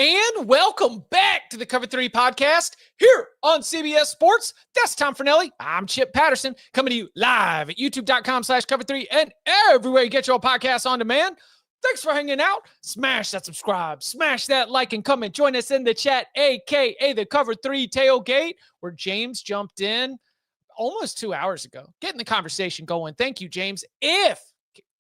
And welcome back to the Cover 3 podcast here on CBS Sports. That's Tom Fornelli. I'm Chip Patterson, coming to you live at youtube.com/cover3 and everywhere you get your podcasts on demand. Thanks for hanging out. Smash that subscribe, smash that like and comment. Join us in the chat, aka the Cover 3 tailgate, where James jumped in almost 2 hours ago, getting the conversation going. Thank you, James. If,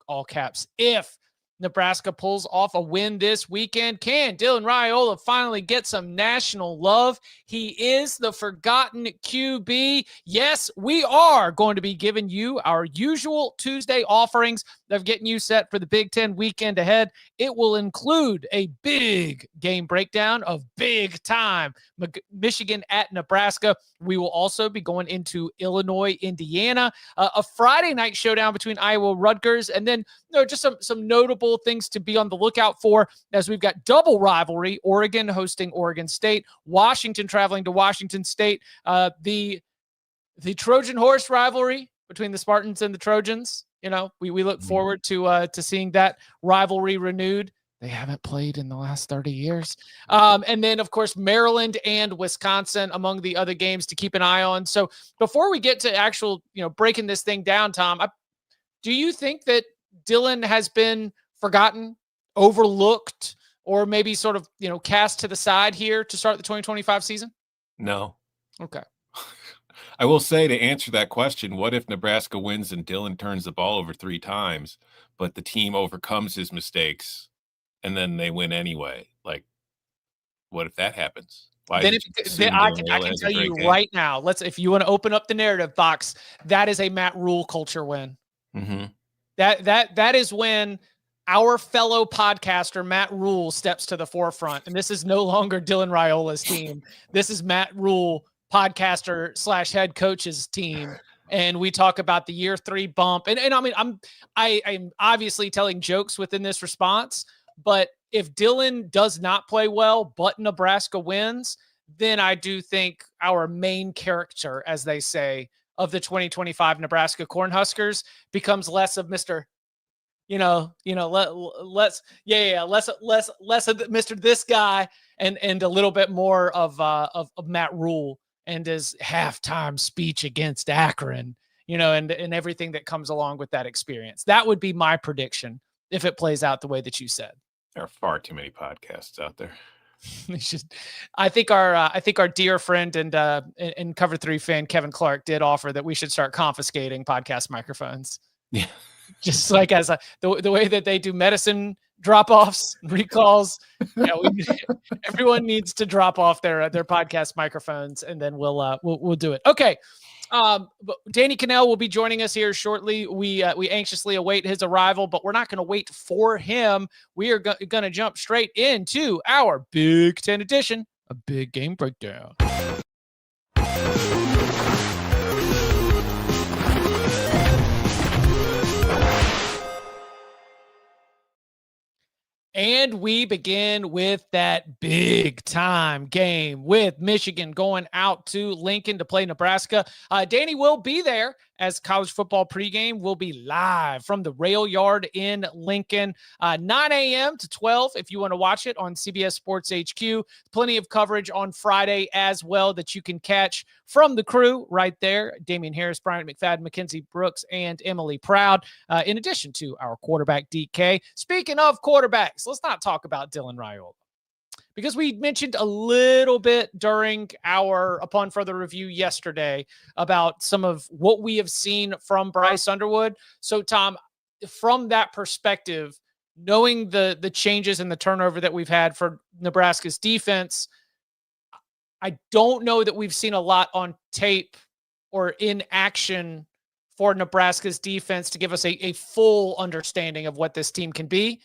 all caps, if Nebraska pulls off a win this weekend, can Dylan Raiola finally get some national love? He is the forgotten QB. Yes, we are going to be giving you our usual Tuesday offerings of getting you set for the Big Ten weekend ahead. It will include a big game breakdown of big time Michigan at Nebraska. We will also be going into Illinois, Indiana, a Friday night showdown between Iowa-Rutgers, and then just some notable things to be on the lookout for, as we've got double rivalry: Oregon hosting Oregon State, Washington traveling to Washington State, the Trojan horse rivalry between the Spartans and the Trojans. We look forward to seeing that rivalry renewed. They haven't played in the last 30 years. And then, of course, Maryland and Wisconsin among the other games to keep an eye on. So before we get to actual, breaking this thing down, Tom, do you think that Dylan has been forgotten, overlooked, or maybe sort of, cast to the side here to start the 2025 season? No. Okay. I will say, to answer that question, what if Nebraska wins and Dylan turns the ball over 3 times, but the team overcomes his mistakes and then they win anyway? Like, what if that happens? I can tell you right now, if you want to open up the narrative box, that is a Matt Rule culture win. Mm-hmm. That is when our fellow podcaster Matt Rule steps to the forefront, and this is no longer Dylan Raiola's team. This is Matt Rule, podcaster / head coach's team, and we talk about the year 3 bump. And I mean, I'm obviously telling jokes within this response, but if Dylan does not play well, but Nebraska wins, then I do think our main character, as they say, of the 2025 Nebraska Cornhuskers becomes less of Mr. Less of Mr. This guy and a little bit more of Matt Rule and his halftime speech against Akron, and everything that comes along with that experience. That would be my prediction if it plays out the way that you said. There are far too many podcasts out there. I think our dear friend and Cover 3 fan Kevin Clark did offer that we should start confiscating podcast microphones. Yeah. Just like as the way that they do medicine drop-offs, recalls. Everyone needs to drop off their podcast microphones, and then we'll do it. Okay. Danny Kanell will be joining us here shortly. We anxiously await his arrival, but we're not going to wait for him. We are going to jump straight into our Big Ten edition, a big game breakdown. And we begin with that big time game with Michigan going out to Lincoln to play Nebraska. Danny will be there, as college football pregame will be live from the Rail Yard in Lincoln, 9 a.m. to 12 if you want to watch it on CBS Sports HQ. Plenty of coverage on Friday as well that you can catch from the crew right there: Damian Harris, Bryant McFadden, Mackenzie Brooks, and Emily Proud, in addition to our quarterback DK. Speaking of quarterbacks, let's not talk about Dylan Raiola, because we mentioned a little bit during our Upon Further Review yesterday about some of what we have seen from Bryce Underwood. So, Tom, from that perspective, knowing the changes and the turnover that we've had for Nebraska's defense, I don't know that we've seen a lot on tape or in action for Nebraska's defense to give us a full understanding of what this team can be.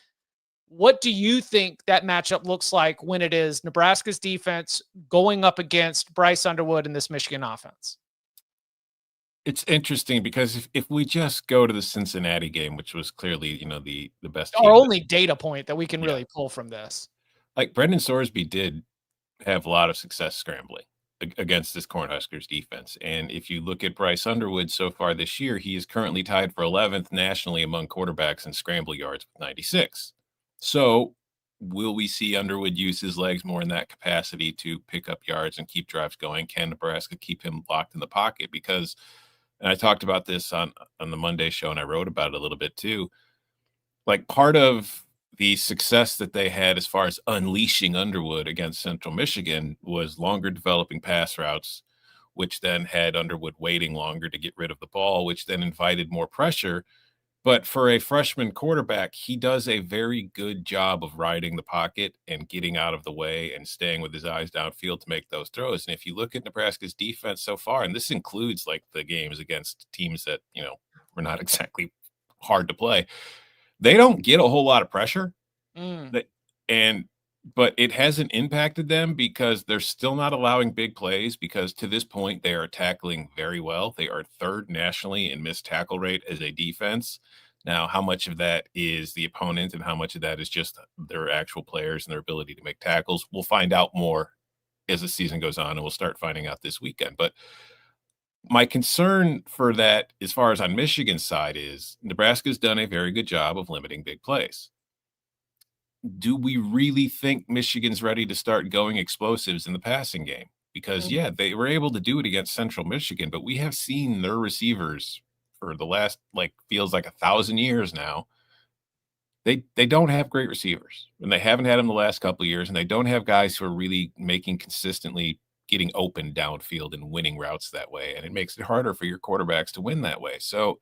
What do you think that matchup looks like when it is Nebraska's defense going up against Bryce Underwood in this Michigan offense? It's interesting because if we just go to the Cincinnati game, which was clearly, the best, our only data point that we can really pull from this, like, Brendan Sorsby did have a lot of success scrambling against this Cornhuskers defense. And if you look at Bryce Underwood so far this year, he is currently tied for 11th nationally among quarterbacks in scramble yards with 96. So will we see Underwood use his legs more in that capacity to pick up yards and keep drives going? Can Nebraska keep him locked in the pocket? Because, and I talked about this on the Monday show, and I wrote about it a little bit too. Like, part of the success that they had as far as unleashing Underwood against Central Michigan was longer developing pass routes, which then had Underwood waiting longer to get rid of the ball, which then invited more pressure. But for a freshman quarterback, he does a very good job of riding the pocket and getting out of the way and staying with his eyes downfield to make those throws. And if you look at Nebraska's defense so far, and this includes like the games against teams that, were not exactly hard to play, they don't get a whole lot of pressure. But it hasn't impacted them because they're still not allowing big plays, because to this point they are tackling very well. They are third nationally in missed tackle rate as a defense. Now, how much of that is the opponent and how much of that is just their actual players and their ability to make tackles, we'll find out more as the season goes on, and we'll start finding out this weekend. But my concern for that, as far as on Michigan's side, is Nebraska's done a very good job of limiting big plays. Do we really think Michigan's ready to start going explosives in the passing game? Because, yeah, they were able to do it against Central Michigan, but we have seen their receivers for the last, feels like 1,000 years now. They don't have great receivers, and they haven't had them the last couple of years, and they don't have guys who are really consistently getting open downfield and winning routes that way, and it makes it harder for your quarterbacks to win that way. So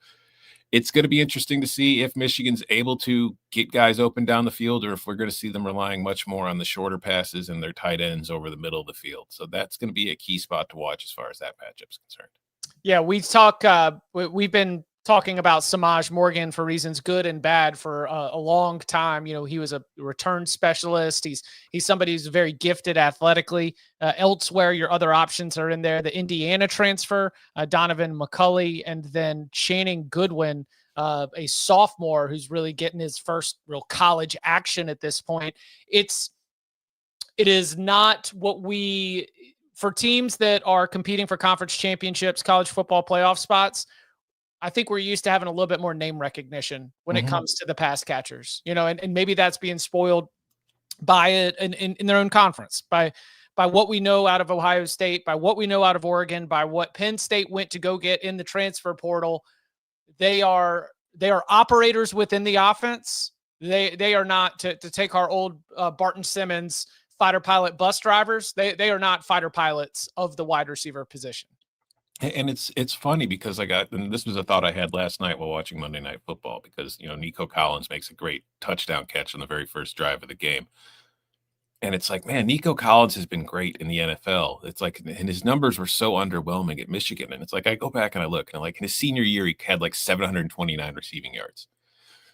it's going to be interesting to see if Michigan's able to get guys open down the field, or if we're going to see them relying much more on the shorter passes and their tight ends over the middle of the field. So that's going to be a key spot to watch as far as that matchup's concerned. Yeah, we've been talking about Samaj Morgan for reasons good and bad for a long time. He was a return specialist. He's somebody who's very gifted athletically. Elsewhere, your other options are in there. The Indiana transfer, Donovan McCulley, and then Channing Goodwin, a sophomore who's really getting his first real college action at this point. It is not what for teams that are competing for conference championships, college football playoff spots. I think we're used to having a little bit more name recognition when it comes to the pass catchers, and maybe that's being spoiled by it in their own conference, by what we know out of Ohio State, by what we know out of Oregon, by what Penn State went to go get in the transfer portal. They are operators within the offense. They are not, to take our old Barton Simmons fighter pilot bus drivers. They are not fighter pilots of the wide receiver position. And it's funny because and this was a thought I had last night while watching Monday Night Football, because, Nico Collins makes a great touchdown catch on the very first drive of the game. And it's like, man, Nico Collins has been great in the NFL. It's like, and his numbers were so underwhelming at Michigan. And it's like, I go back and I look, and in his senior year, he had 729 receiving yards.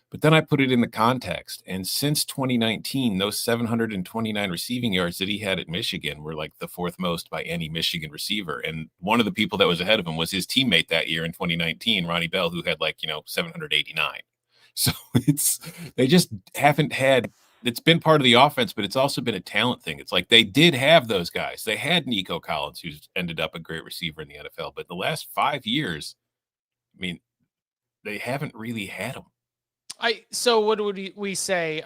But then I put it in the context. And since 2019, those 729 receiving yards that he had at Michigan were the fourth most by any Michigan receiver. And one of the people that was ahead of him was his teammate that year in 2019, Ronnie Bell, who had 789. So they just haven't had, it's been part of the offense, but it's also been a talent thing. It's like they did have those guys. They had Nico Collins, who's ended up a great receiver in the NFL. But the last 5 years, they haven't really had them. So what would we say?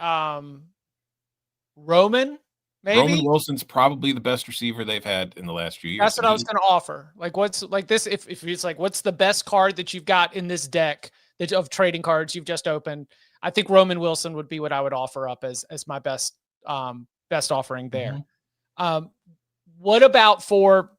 Roman, maybe? Roman Wilson's probably the best receiver they've had in the last few years. That's what I was going to offer. What's this? If it's what's the best card that you've got in this deck of trading cards you've just opened? I think Roman Wilson would be what I would offer up as my best offering there. What about for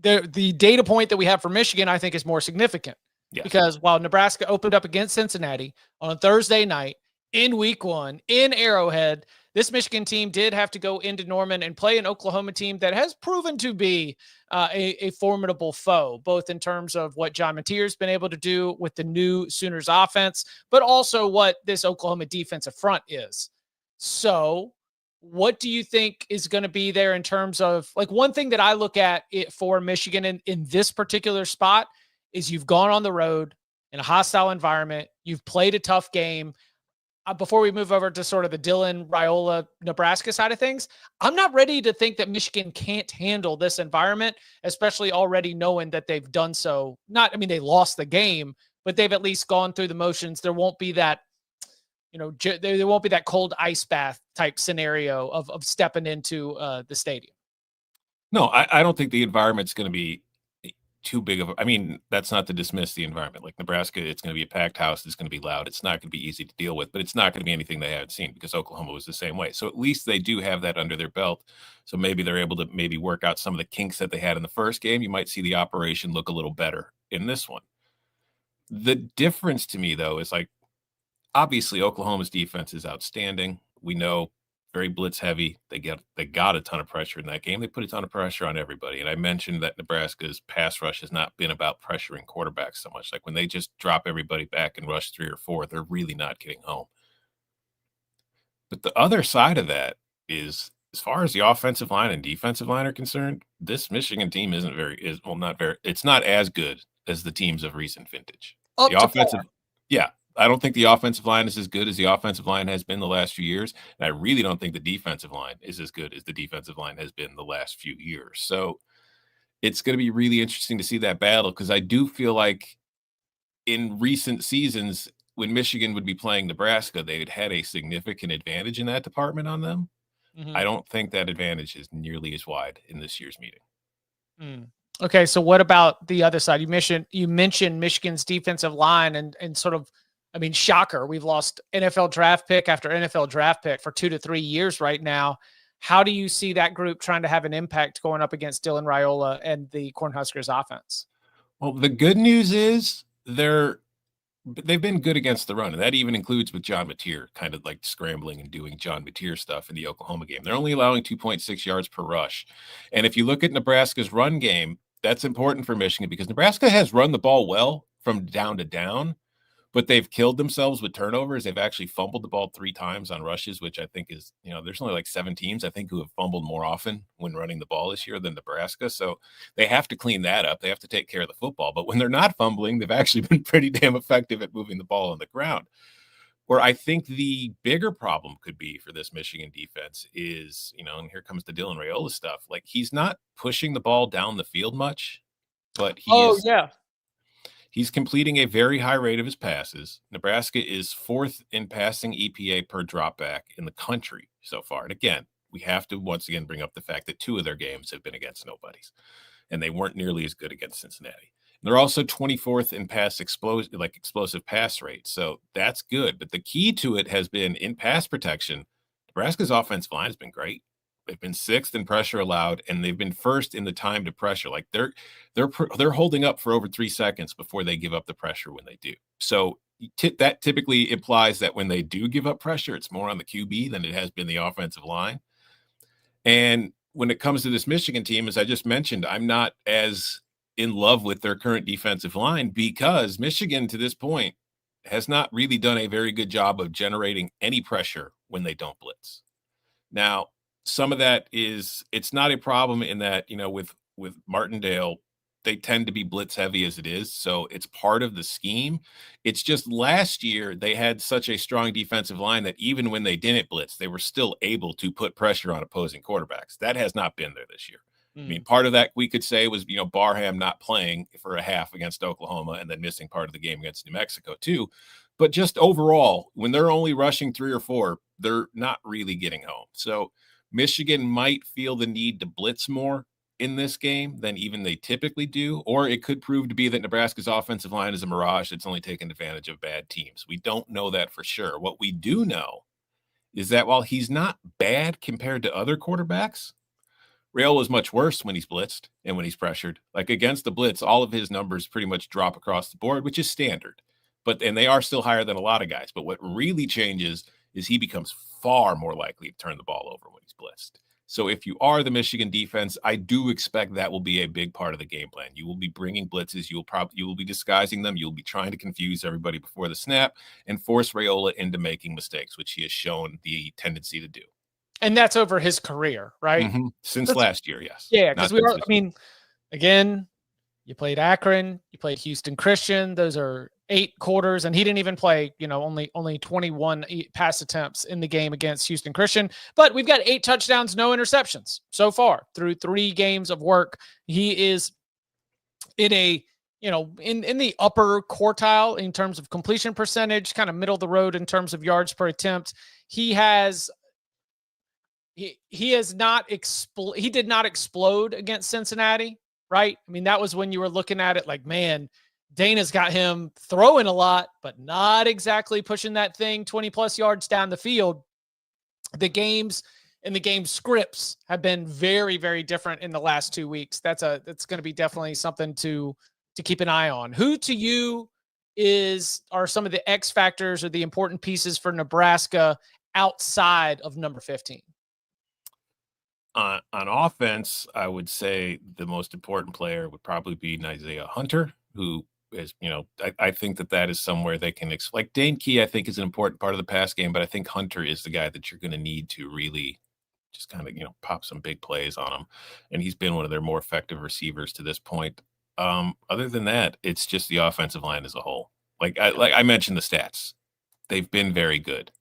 the data point that we have for Michigan? I think is more significant. Yes. Because while Nebraska opened up against Cincinnati on Thursday night in week 1 in Arrowhead, this Michigan team did have to go into Norman and play an Oklahoma team that has proven to be a formidable foe, both in terms of what John Mateer's been able to do with the new Sooners offense, but also what this Oklahoma defensive front is. So what do you think is going to be there in terms of one thing that I look at it for Michigan in this particular spot is you've gone on the road in a hostile environment. You've played a tough game. Before we move over to sort of the Dylan, Raiola, Nebraska side of things, I'm not ready to think that Michigan can't handle this environment, especially already knowing that they've done so. They lost the game, but they've at least gone through the motions. There won't be that there won't be that cold ice bath type scenario of stepping into the stadium. No, I don't think the environment's going to be too big of a, I mean, that's not to dismiss the environment. Like Nebraska, it's going to be a packed house. It's going to be loud. It's not going to be easy to deal with, but it's not going to be anything they haven't seen because Oklahoma was the same way. So at least they do have that under their belt. So maybe they're able to maybe work out some of the kinks that they had in the first game. You might see the operation look a little better in this one. The difference to me, though, is like, obviously Oklahoma's defense is outstanding. We know very blitz heavy. They got a ton of pressure in that game. They put a ton of pressure on everybody. And I mentioned that Nebraska's pass rush has not been about pressuring quarterbacks so much. Like when they just drop everybody back and rush 3 or 4, they're really not getting home. But the other side of that is, as far as the offensive line and defensive line are concerned, this Michigan team it's not as good as the teams of recent vintage. The offensive, yeah. I don't think the offensive line is as good as the offensive line has been the last few years. And I really don't think the defensive line is as good as the defensive line has been the last few years. So it's going to be really interesting to see that battle because I do feel like in recent seasons, when Michigan would be playing Nebraska, they had a significant advantage in that department on them. Mm-hmm. I don't think that advantage is nearly as wide in this year's meeting. Okay, so what about the other side? You mentioned Michigan's defensive line and sort of, I mean, shocker. We've lost NFL draft pick after NFL draft pick for 2 to 3 years right now. How do you see that group trying to have an impact going up against Dylan Raiola and the Cornhuskers offense? Well, the good news is they've been good against the run, and that even includes with John Mateer kind of like scrambling and doing John Mateer stuff in the Oklahoma game. They're only allowing 2.6 yards per rush. And if you look at Nebraska's run game, that's important for Michigan because Nebraska has run the ball well from down to down, but they've killed themselves with turnovers. They've actually fumbled the ball 3 times on rushes, which I think is, there's only like 7 teams, I think, who have fumbled more often when running the ball this year than Nebraska. So they have to clean that up. They have to take care of the football. But when they're not fumbling, they've actually been pretty damn effective at moving the ball on the ground. Where I think the bigger problem could be for this Michigan defense is, and here comes the Dylan Raiola stuff. Like, he's not pushing the ball down the field much, but he's completing a very high rate of his passes. Nebraska is 4th in passing EPA per dropback in the country so far. And again, we have to once again bring up the fact that 2 of their games have been against nobodies, and they weren't nearly as good against Cincinnati. And they're also 24th in explosive pass rate. So that's good. But the key to it has been in pass protection. Nebraska's offensive line has been great. They've been 6th in pressure allowed, and they've been 1st in the time to pressure. Like they're holding up for over 3 seconds before they give up the pressure when they do. So that typically implies that when they do give up pressure, it's more on the QB than it has been the offensive line. And when it comes to this Michigan team, as I just mentioned, I'm not as in love with their current defensive line because Michigan to this point has not really done a very good job of generating any pressure when they don't blitz. Now, some of that is, it's not a problem in that, with Martindale, they tend to be blitz heavy as it is. So it's part of the scheme. It's just last year they had such a strong defensive line that even when they didn't blitz, they were still able to put pressure on opposing quarterbacks. That has not been there this year. I mean, part of that we could say was, Barham not playing for a half against Oklahoma and then missing part of the game against New Mexico too. But just overall, when they're only rushing 3 or 4, they're not really getting home. So Michigan might feel the need to blitz more in this game than even they typically do, or it could prove to be that Nebraska's offensive line is a mirage that's only taken advantage of bad teams. We don't know that for sure. What we do know is that while he's not bad compared to other quarterbacks, Raiola is much worse when he's blitzed and when he's pressured. Like against the blitz, all of his numbers pretty much drop across the board, which is standard. And they are still higher than a lot of guys. But what really changes is he becomes far more likely to turn the ball over when he's blitzed. So if you are the Michigan defense, I do expect that will be a big part of the game plan. You will be bringing blitzes. You will be disguising them. You'll be trying to confuse everybody before the snap and force Raiola into making mistakes, which he has shown the tendency to do. And that's over his career, right? Mm-hmm. Since last year, yes. Yeah, because again, you played Akron, you played Houston Christian. Those are 8 quarters, and he didn't even play, only 21 pass attempts in the game against Houston Christian. But we've got 8 touchdowns, no interceptions so far through 3 games of work. He is in a in the upper quartile in terms of completion percentage, kind of middle of the road in terms of yards per attempt. He did not explode against Cincinnati, right? I mean, that was when you were looking at it like, man, Dana's got him throwing a lot, but not exactly pushing that thing 20 plus yards down the field. The games and the game scripts have been very, very different in the last 2 weeks. That's going to be definitely something to keep an eye on. Who to you are some of the X factors or the important pieces for Nebraska outside of number 15? On offense, I would say the most important player would probably be Isaiah Hunter, who is, I think that is somewhere they can, like Dane Key, I think is an important part of the pass game, but I think Hunter is the guy that you're going to need to really just kind of, pop some big plays on him. And he's been one of their more effective receivers to this point. Other than that, it's just the offensive line as a whole. Like I mentioned the stats, they've been very good.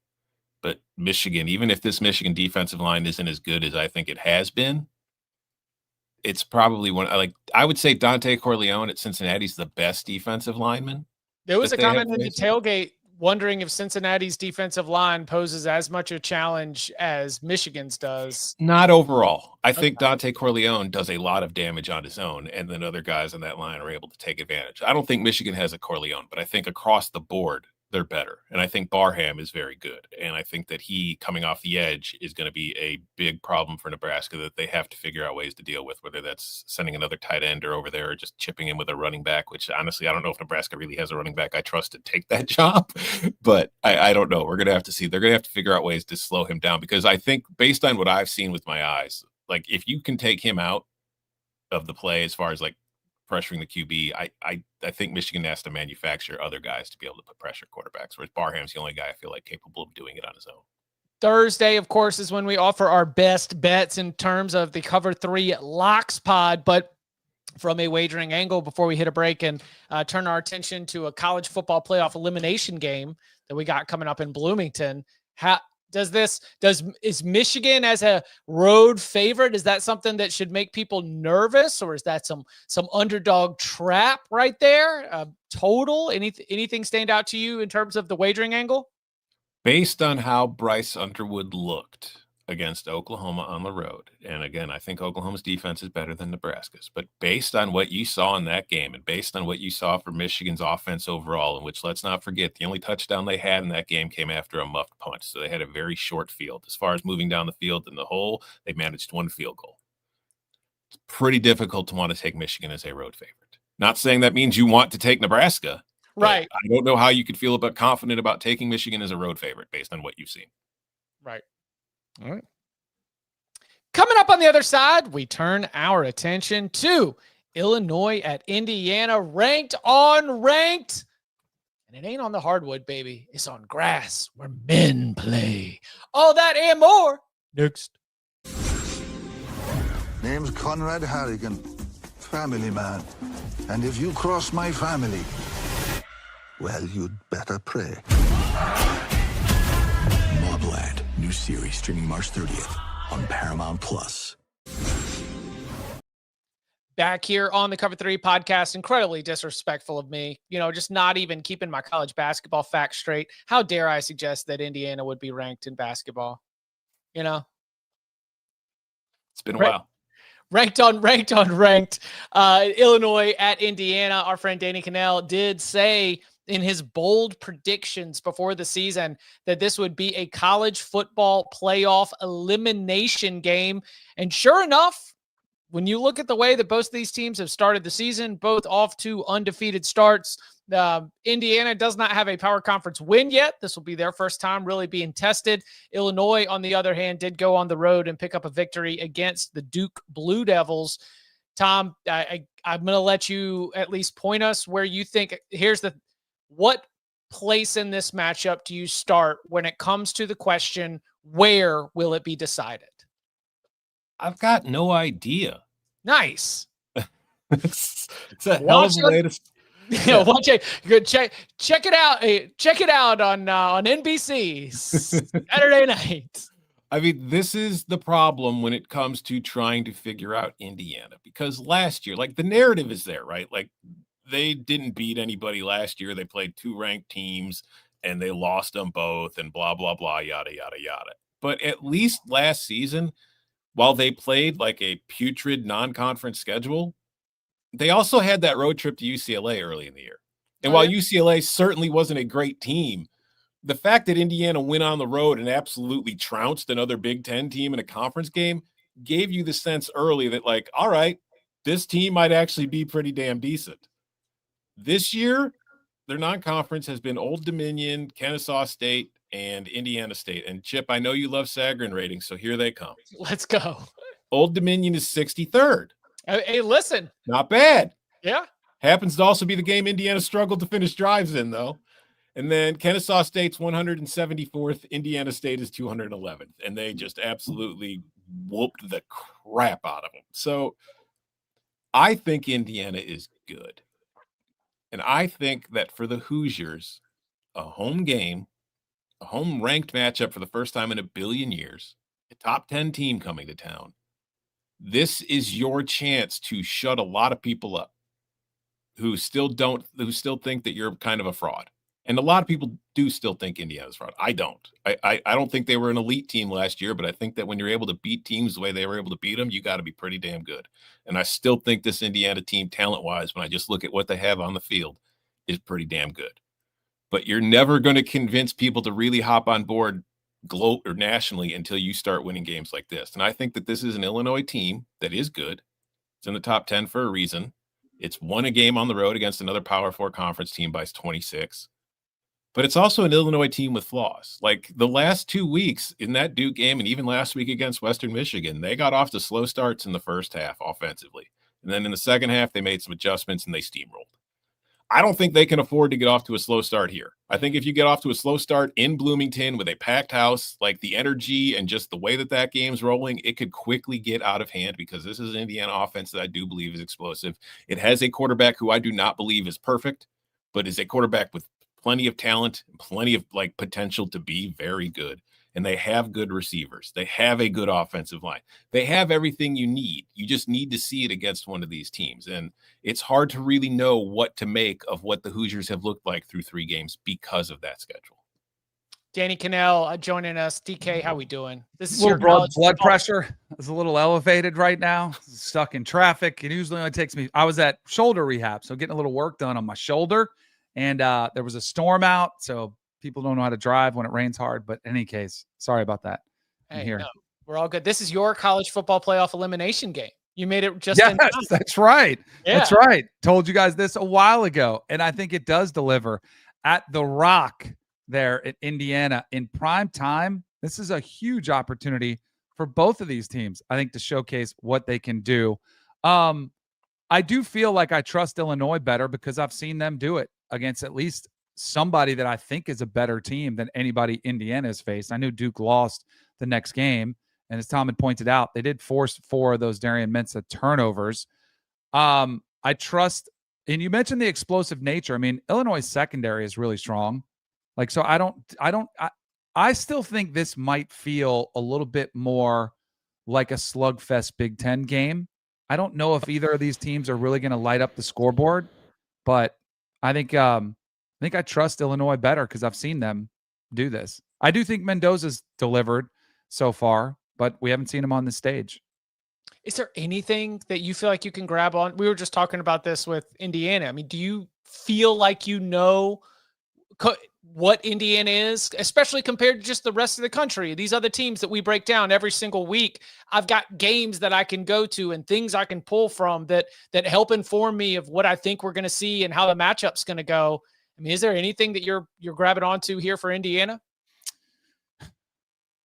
But Michigan, even if this Michigan defensive line isn't as good as I think it has been, it's probably I would say Dante Corleone at Cincinnati is the best defensive lineman. There was a comment in the tailgate wondering if Cincinnati's defensive line poses as much a challenge as Michigan's does. Not overall. I think Dante Corleone does a lot of damage on his own, and then other guys on that line are able to take advantage. I don't think Michigan has a Corleone, but I think across the board, they're better. And I think Barham is very good. And I think that he coming off the edge is going to be a big problem for Nebraska that they have to figure out ways to deal with, whether that's sending another tight end or over there or just chipping in with a running back, which honestly, I don't know if Nebraska really has a running back I trust to take that job, but I don't know. We're going to have to see. They're going to have to figure out ways to slow him down because I think based on what I've seen with my eyes, like if you can take him out of the play as far as like pressuring the QB, I think Michigan has to manufacture other guys to be able to put pressure quarterbacks, whereas Barham's the only guy I feel like capable of doing it on his own. Thursday, of course, is when we offer our best bets in terms of the Cover 3 Locks pod, but from a wagering angle before we hit a break and turn our attention to a college football playoff elimination game that we got coming up in Bloomington. Is Michigan as a road favorite? Is that something that should make people nervous, or is that some underdog trap right there? Total, anything stand out to you in terms of the wagering angle? Based on how Bryce Underwood looked against Oklahoma on the road, and again, I think Oklahoma's defense is better than Nebraska's, but based on what you saw in that game and based on what you saw for Michigan's offense overall, in which let's not forget the only touchdown they had in that game came after a muffed punt, so they had a very short field. As far as moving down the field in the whole, they managed one field goal. It's pretty difficult to want to take Michigan as a road favorite. Not saying that means you want to take Nebraska. Right. I don't know how you could feel confident about taking Michigan as a road favorite based on what you've seen. Right. All right. Coming up on the other side, we turn our attention to Illinois at Indiana, ranked on ranked. And it ain't on the hardwood, baby. It's on grass where men play. All that and more next. Name's Conrad Harrigan, family man. And if you cross my family, well, you'd better pray. Mobland, new series streaming March 30th on Paramount Plus. Back here on the Cover 3 podcast, incredibly disrespectful of me, just not even keeping my college basketball facts straight. How dare I suggest that Indiana would be ranked in basketball? It's been a while. Ranked on ranked. Illinois at Indiana. Our friend Danny Kanell did say in his bold predictions before the season that this would be a college football playoff elimination game. And sure enough, when you look at the way that both of these teams have started the season, both off to undefeated starts, Indiana does not have a power conference win yet. This will be their first time really being tested. Illinois, on the other hand, did go on the road and pick up a victory against the Duke Blue Devils. Tom, I'm going to let you at least point us where you think. What place in this matchup do you start when it comes to the question, where will it be decided? I've got no idea. Nice. It's a hell of a way to... Check it out. Check it out on NBC Saturday night. I mean, this is the problem when it comes to trying to figure out Indiana, because last year, like the narrative is there, right? Like they didn't beat anybody last year. They played 2 ranked teams and they lost them both and blah, blah, blah, yada, yada, yada. But at least last season, while they played like a putrid non-conference schedule, they also had that road trip to UCLA early in the year. And while UCLA certainly wasn't a great team, the fact that Indiana went on the road and absolutely trounced another Big Ten team in a conference game gave you the sense early that, like, all right, this team might actually be pretty damn decent. This year, their non-conference has been Old Dominion, Kennesaw State, and Indiana State. And Chip, I know you love Sagarin ratings, so here they come. Let's go. Old Dominion is 63rd. Hey, listen. Not bad. Yeah. Happens to also be the game Indiana struggled to finish drives in, though. And then Kennesaw State's 174th. Indiana State is 211th. And they just absolutely whooped the crap out of them. So I think Indiana is good. And I think that for the Hoosiers, a home game, a home ranked matchup for the first time in a billion years, a top 10 team coming to town, this is your chance to shut a lot of people up who still think that you're kind of a fraud. And a lot of people do still think Indiana's fraud. I don't. I don't think they were an elite team last year, but I think that when you're able to beat teams the way they were able to beat them, you got to be pretty damn good. And I still think this Indiana team, talent-wise, when I just look at what they have on the field, is pretty damn good. But you're never going to convince people to really hop on board global or nationally until you start winning games like this. And I think that this is an Illinois team that is good. It's in the top 10 for a reason. It's won a game on the road against another Power 4 conference team by 26. But it's also an Illinois team with flaws. Like the last 2 weeks in that Duke game and even last week against Western Michigan, they got off to slow starts in the first half offensively. And then in the second half, they made some adjustments and they steamrolled. I don't think they can afford to get off to a slow start here. I think if you get off to a slow start in Bloomington with a packed house, like the energy and just the way that game's rolling, it could quickly get out of hand because this is an Indiana offense that I do believe is explosive. It has a quarterback who I do not believe is perfect, but is a quarterback with plenty of talent, plenty of like potential to be very good. And they have good receivers. They have a good offensive line. They have everything you need. You just need to see it against one of these teams. And it's hard to really know what to make of what the Hoosiers have looked like through 3 games because of that schedule. Danny Kanell joining us. DK, how we doing? This is your blood pressure is a little elevated right now. Stuck in traffic. It usually only takes me. I was at shoulder rehab, so getting a little work done on my shoulder. And there was a storm out, so people don't know how to drive when it rains hard. But in any case, sorry about that. Hey, here. No, we're all good. This is your college football playoff elimination game. You made it just yes, in time. That's right. Yeah. That's right. Told you guys this a while ago, and I think it does deliver at the Rock there at Indiana in prime time. This is a huge opportunity for both of these teams, I think, to showcase what they can do. I do feel like I trust Illinois better because I've seen them do it against at least somebody that I think is a better team than anybody Indiana has faced. I knew Duke lost the next game, and as Tom had pointed out, they did force 4 of those Darian Mensah turnovers. I trust, and you mentioned the explosive nature. I mean, Illinois' secondary is really strong. Like, so I still think this might feel a little bit more like a slugfest Big Ten game. I don't know if either of these teams are really going to light up the scoreboard, but I think I trust Illinois better because I've seen them do this. I do think Mendoza's delivered so far, but we haven't seen him on the stage. Is there anything that you feel like you can grab on? We were just talking about this with Indiana. I mean, do you feel like you know what Indiana is, especially compared to just the rest of the country? These other teams that we break down every single week, I've got games that I can go to and things I can pull from that help inform me of what I think we're going to see and how the matchup's going to go. I mean, is there anything that you're grabbing onto here for Indiana?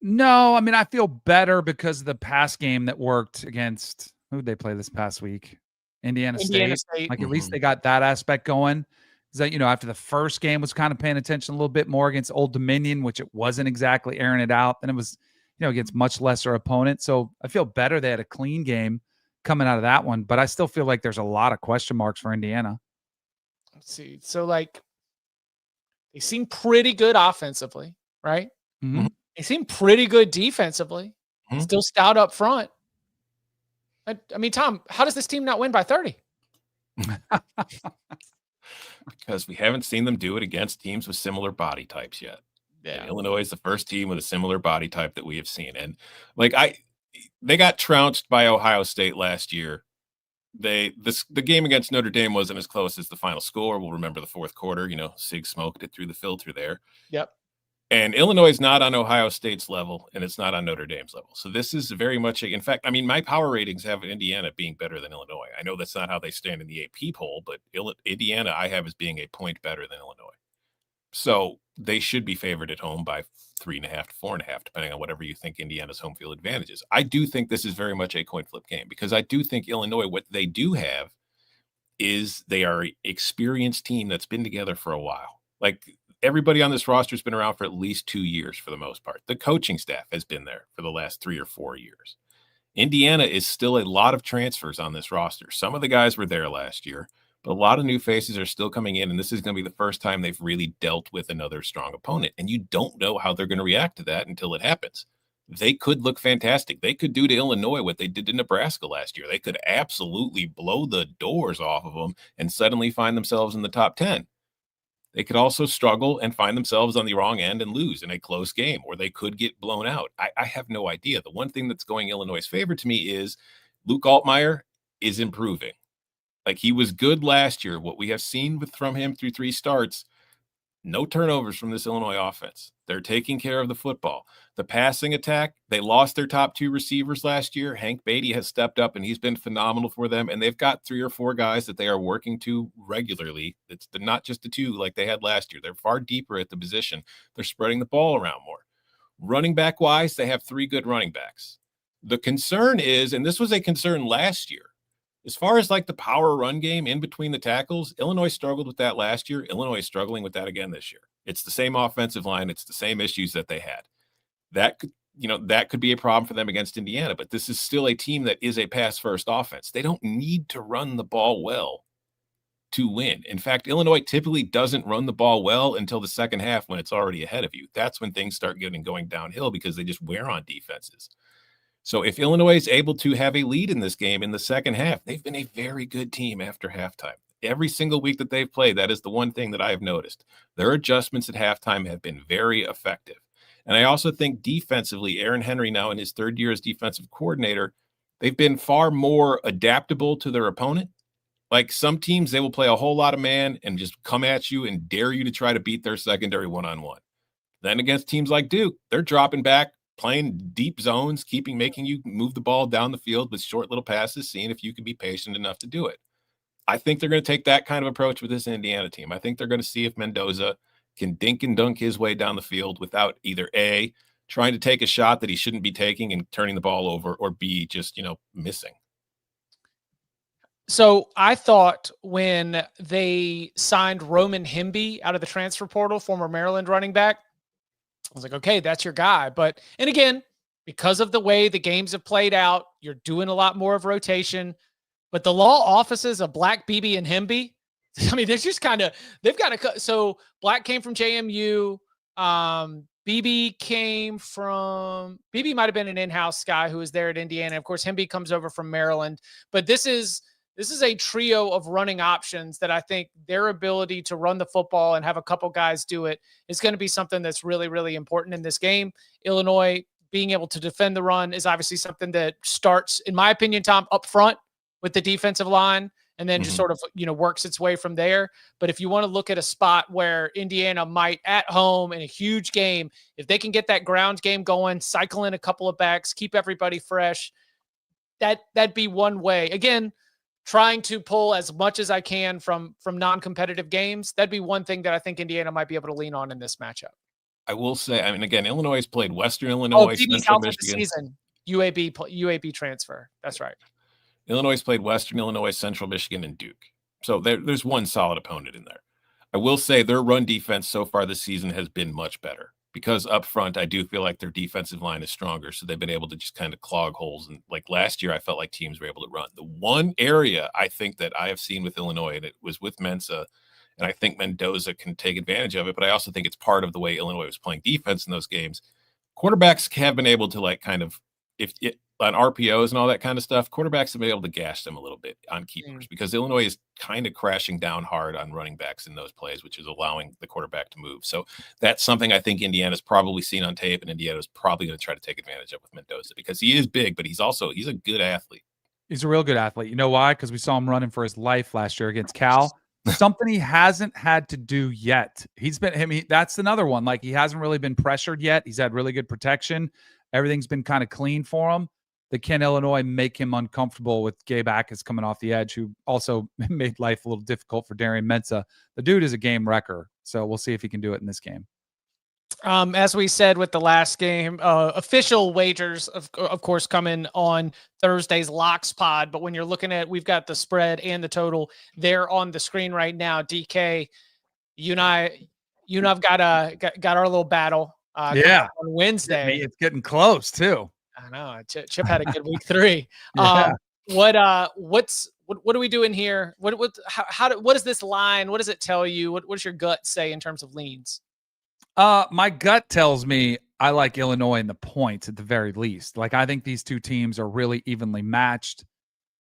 No, I mean, I feel better because of the pass game that worked against who did they play this past week? Indiana State. Like at least they got that aspect going. Is that, after the first game was kind of paying attention a little bit more against Old Dominion, which it wasn't exactly airing it out. And it was, against much lesser opponents. So I feel better. They had a clean game coming out of that one, but I still feel like there's a lot of question marks for Indiana. Let's see. So like they seem pretty good offensively, right? Mm-hmm. They seem pretty good defensively. Mm-hmm. Still stout up front. I mean, Tom, how does this team not win by 30? because we haven't seen them do it against teams with similar body types yet. And Illinois is the first team with a similar body type that we have seen. And they got trounced by Ohio State last year. The game against Notre Dame wasn't as close as the final score. We'll remember the fourth quarter, Sig smoked it through the filter there. Yep. And Illinois is not on Ohio State's level, and it's not on Notre Dame's level. So this is very much in fact, my power ratings have Indiana being better than Illinois. I know that's not how they stand in the AP poll, but Indiana I have as being a point better than Illinois. So they should be favored at home by 3.5 to 4.5, depending on whatever you think Indiana's home field advantage is. I do think this is very much a coin flip game because I do think Illinois, what they do have is they are an experienced team that's been together for a while. Like everybody on this roster has been around for at least 2 years for the most part. The coaching staff has been there for the last 3 or 4 years. Indiana is still a lot of transfers on this roster. Some of the guys were there last year, but a lot of new faces are still coming in, and this is going to be the first time they've really dealt with another strong opponent. And you don't know how they're going to react to that until it happens. They could look fantastic. They could do to Illinois what they did to Nebraska last year. They could absolutely blow the doors off of them and suddenly find themselves in the top 10. They could also struggle and find themselves on the wrong end and lose in a close game, or they could get blown out. I have no idea. The one thing that's going Illinois' favor to me is Luke Altmaier is improving. Like he was good last year. What we have seen from him through 3 starts, no turnovers from this Illinois offense. They're taking care of the football. The passing attack, they lost their top 2 receivers last year. Hank Beatty has stepped up, and he's been phenomenal for them. And they've got 3 or 4 guys that they are working to regularly. It's not just the 2 like they had last year. They're far deeper at the position. They're spreading the ball around more. Running back-wise, they have 3 good running backs. The concern is, and this was a concern last year, as far as like the power run game in between the tackles, Illinois struggled with that last year. Illinois is struggling with that again this year. It's the same offensive line. It's the same issues that they had. That could be a problem for them against Indiana, but this is still a team that is a pass-first offense. They don't need to run the ball well to win. In fact, Illinois typically doesn't run the ball well until the second half when it's already ahead of you. That's when things start going downhill because they just wear on defenses. So if Illinois is able to have a lead in this game in the second half, they've been a very good team after halftime. Every single week that they've played, that is the one thing that I have noticed. Their adjustments at halftime have been very effective. And I also think defensively, Aaron Henry now in his 3rd year as defensive coordinator, they've been far more adaptable to their opponent. Like some teams, they will play a whole lot of man and just come at you and dare you to try to beat their secondary one-on-one. Then against teams like Duke, they're dropping back, playing deep zones, making you move the ball down the field with short little passes, seeing if you can be patient enough to do it. I think they're going to take that kind of approach with this Indiana team. I think they're going to see if Mendoza can dink and dunk his way down the field without either A, trying to take a shot that he shouldn't be taking and turning the ball over, or B, just, missing. So I thought when they signed Roman Hemby out of the transfer portal, former Maryland running back, I was like, okay, that's your guy. And again, because of the way the games have played out, you're doing a lot more of rotation. But the law offices of Black, Beebe, and Hemby, I mean, they've got to. So Black came from JMU. Beebe might have been an in-house guy who was there at Indiana. Of course, Hemby comes over from Maryland. But this is a trio of running options that I think their ability to run the football and have a couple guys do it is going to be something that's really, really important in this game. Illinois being able to defend the run is obviously something that starts, in my opinion, Tom, up front with the defensive line and then just sort of, works its way from there. But if you want to look at a spot where Indiana might at home in a huge game, if they can get that ground game going, cycle in a couple of backs, keep everybody fresh, that'd be one way. Again, trying to pull as much as I can from non-competitive games. That'd be one thing that I think Indiana might be able to lean on in this matchup. I will say, again, Illinois has played Western Illinois, Central Michigan. Season, UAB transfer. That's right. Illinois has played Western Illinois, Central Michigan, and Duke. So there's one solid opponent in there. I will say their run defense so far this season has been much better because up front, I do feel like their defensive line is stronger. So they've been able to just kind of clog holes. And like last year, I felt like teams were able to run. The one area I think that I have seen with Illinois, and it was with Mensa, and I think Mendoza can take advantage of it, but I also think it's part of the way Illinois was playing defense in those games. Quarterbacks have been able to on RPOs and all that kind of stuff, quarterbacks have been able to gash them a little bit on keepers because Illinois is kind of crashing down hard on running backs in those plays, which is allowing the quarterback to move. So that's something I think Indiana's probably seen on tape, and Indiana's probably going to try to take advantage of with Mendoza because he is big, but he's a good athlete. He's a real good athlete. You know why? Because we saw him running for his life last year against Cal. Something he hasn't had to do yet. That's another one. Like, he hasn't really been pressured yet. He's had really good protection. Everything's been kind of clean for him. Can Illinois make him uncomfortable with Gabe Akers coming off the edge, who also made life a little difficult for Darian Mensah. The dude is a game wrecker, so we'll see if he can do it in this game. As we said with the last game, official wagers, of course, coming on Thursday's Locks Pod. But when you're looking at, we've got the spread and the total there on the screen right now. DK, you and I've got our little battle. On Wednesday. It's getting close too. I know. Chip had a good week 3. Yeah. What are we doing here? What is this line? What does it tell you? What does your gut say in terms of leans? My gut tells me I like Illinois in the points at the very least. Like, I think these two teams are really evenly matched.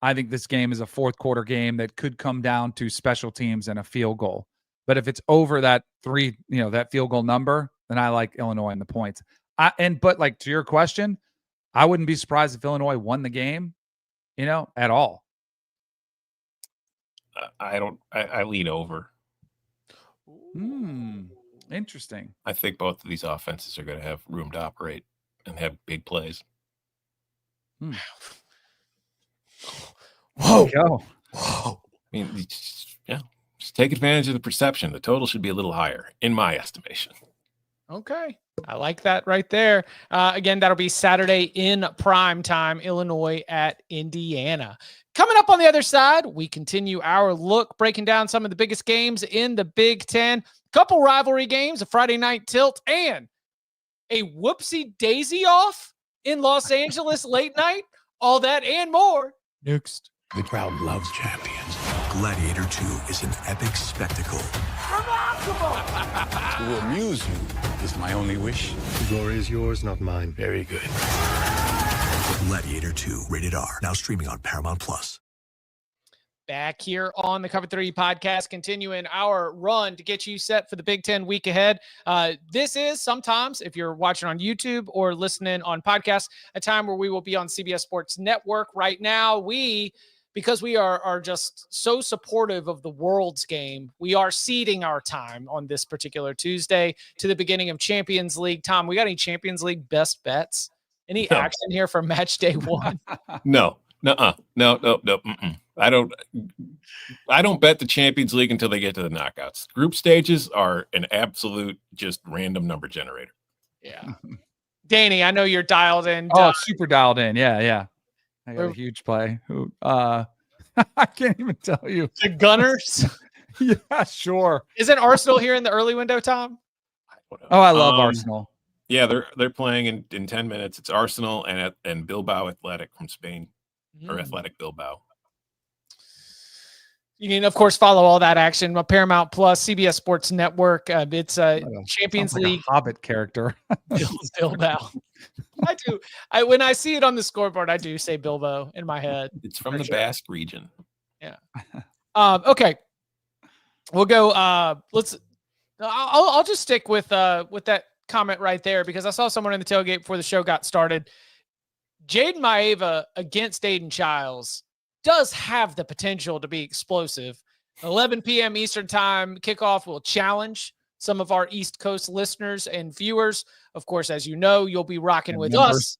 I think this game is a fourth quarter game that could come down to special teams and a field goal. But if it's over that that field goal number, then I like Illinois in the points. But like, to your question, I wouldn't be surprised if Illinois won the game, at all. I lean over. Interesting. I think both of these offenses are going to have room to operate and have big plays. Whoa. I mean, just take advantage of the perception. The total should be a little higher, in my estimation. Okay. I like that right there. Again, that'll be Saturday in prime time, Illinois at Indiana. Coming up on the other side, we continue our look, breaking down some of the biggest games in the Big Ten, couple rivalry games, a Friday night tilt, and a whoopsie daisy off in Los Angeles late night. All that and more next. The crowd loves champions. Gladiator 2 is an epic spectacle. Remarkable! To amuse you is my only wish. The glory is yours, not mine. Very good. Gladiator 2, rated R, now streaming on Paramount Plus. Back here on the Cover 3 podcast, continuing our run to get you set for the Big Ten week ahead. This is sometimes, if you're watching on YouTube or listening on podcasts, a time where we will be on CBS Sports Network. Right now, because we are just so supportive of the World's Game, we are ceding our time on this particular Tuesday to the beginning of Champions League. Tom, we got any Champions League best bets? Any action here for match day 1? No. Mm-mm. I don't bet the Champions League until they get to the knockouts. Group stages are an absolute just random number generator. Yeah. Danny, I know you're dialed in. Super dialed in. Yeah. I got a huge play. I can't even tell you. The Gunners? Yeah, sure. Isn't Arsenal here in the early window, Tom? I love Arsenal. Yeah, they're playing in 10 minutes. It's Arsenal and Bilbao Athletic from Spain, or Athletic Bilbao. You can, of course, follow all that action on Paramount Plus, CBS Sports Network. It's a Champions League. A Hobbit character. Bilbao. I do. When I see it on the scoreboard, I do say Bilbao in my head. It's from the Basque region. Yeah. Okay. We'll go. I'll just stick with that comment right there, because I saw someone in the tailgate before the show got started. Jaden Maeva against Aiden Childs does have the potential to be explosive. 11 p.m. Eastern time kickoff will challenge some of our East Coast listeners and viewers. Of course, as you know, you'll be rocking with us.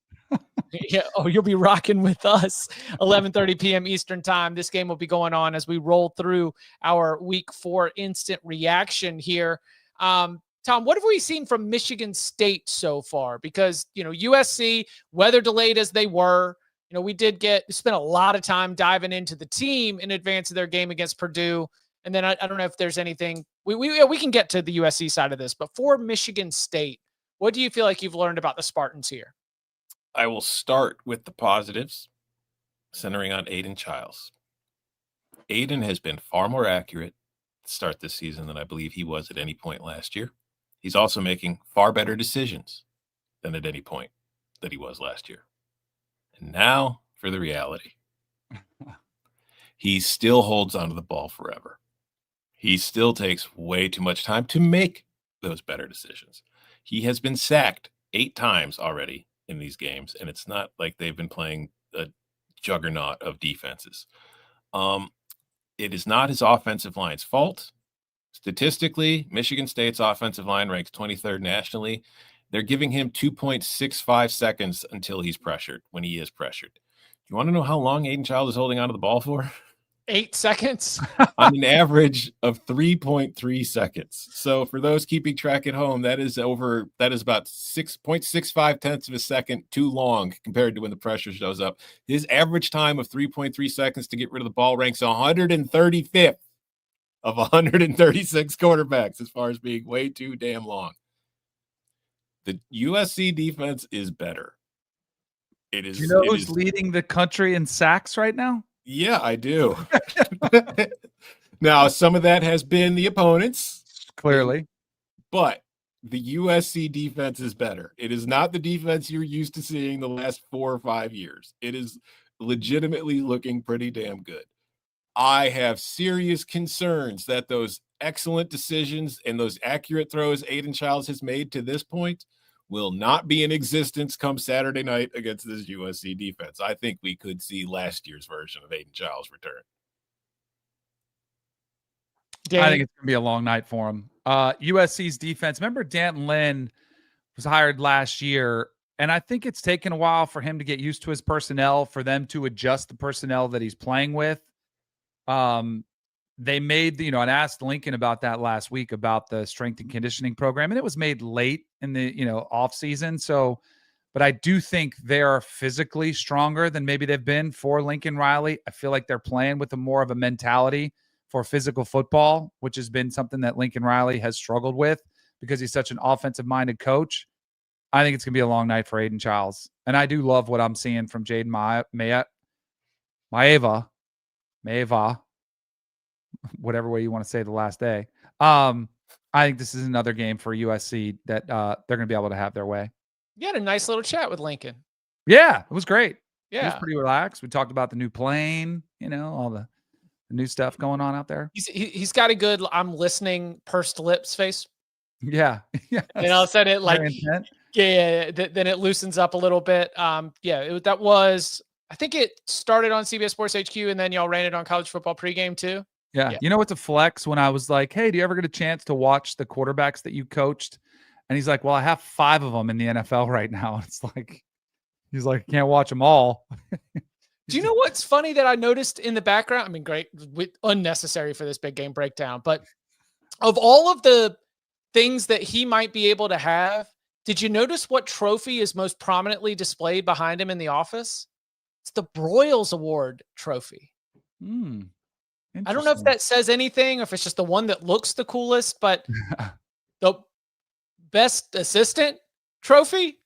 You'll be rocking with us. 11:30 p.m. Eastern time. This game will be going on as we roll through our Week 4 instant reaction here. Tom, what have we seen from Michigan State so far? Because, USC, weather delayed as they were, we spent a lot of time diving into the team in advance of their game against Purdue. And then I don't know if there's anything we can get to the USC side of this, but for Michigan State, what do you feel like you've learned about the Spartans here? I will start with the positives, centering on Aiden Childs. Aiden has been far more accurate to start this season than I believe he was at any point last year. He's also making far better decisions than at any point that he was last year. And now for the reality. He still holds onto the ball forever. He still takes way too much time to make those better decisions. He has been sacked 8 times already in these games, and it's not like they've been playing a juggernaut of defenses. It is not his offensive line's fault. Statistically, Michigan State's offensive line ranks 23rd nationally. They're giving him 2.65 seconds until he's pressured, when he is pressured. Do you want to know how long Aiden Child is holding onto the ball for? 8 seconds. On an average of 3.3 seconds. So for those keeping track at home, that is about 6.65 tenths of a second too long compared to when the pressure shows up. His average time of 3.3 seconds to get rid of the ball ranks 135th of 136 quarterbacks as far as being way too damn long. The USC defense is better. It is. Do you know who's leading the country in sacks right now? Yeah, I do. Now, some of that has been the opponents. Clearly. But the USC defense is better. It is not the defense you're used to seeing the last 4 or 5 years. It is legitimately looking pretty damn good. I have serious concerns that those excellent decisions and those accurate throws Aiden Childs has made to this point will not be in existence come Saturday night against this USC defense. I think we could see last year's version of Aiden Childs return. I think it's going to be a long night for him. USC's defense. Remember, Dan Lynn was hired last year, and I think it's taken a while for him to get used to his personnel, for them to adjust the personnel that he's playing with. They made the, and asked Lincoln about that last week about the strength and conditioning program, and it was made late in the, off season. So, but I do think they are physically stronger than maybe they've been for Lincoln Riley. I feel like they're playing with more of a mentality for physical football, which has been something that Lincoln Riley has struggled with because he's such an offensive minded coach. I think it's going to be a long night for Aiden Childs. And I do love what I'm seeing from Jaden Maeva, whatever way you want to say the last day. I think this is another game for USC that they're going to be able to have their way. You had a nice little chat with Lincoln. Yeah, it was great. Yeah. It was pretty relaxed. We talked about the new plane, all the new stuff going on out there. He's got a good I'm listening pursed lips face. Yeah. And all of a sudden then it loosens up a little bit. That was, I think it started on CBS Sports HQ and then y'all ran it on College Football Pregame too. Yeah. You know what's a flex when I was like, hey, do you ever get a chance to watch the quarterbacks that you coached? And he's like, well, I have 5 of them in the NFL right now. It's like, he's like, can't watch them all. Do you know what's funny that I noticed in the background? I mean, great, unnecessary for this big game breakdown, but of all of the things that he might be able to have, did you notice what trophy is most prominently displayed behind him in the office? It's the Broyles Award trophy. I don't know if that says anything or if it's just the one that looks the coolest, but the best assistant trophy.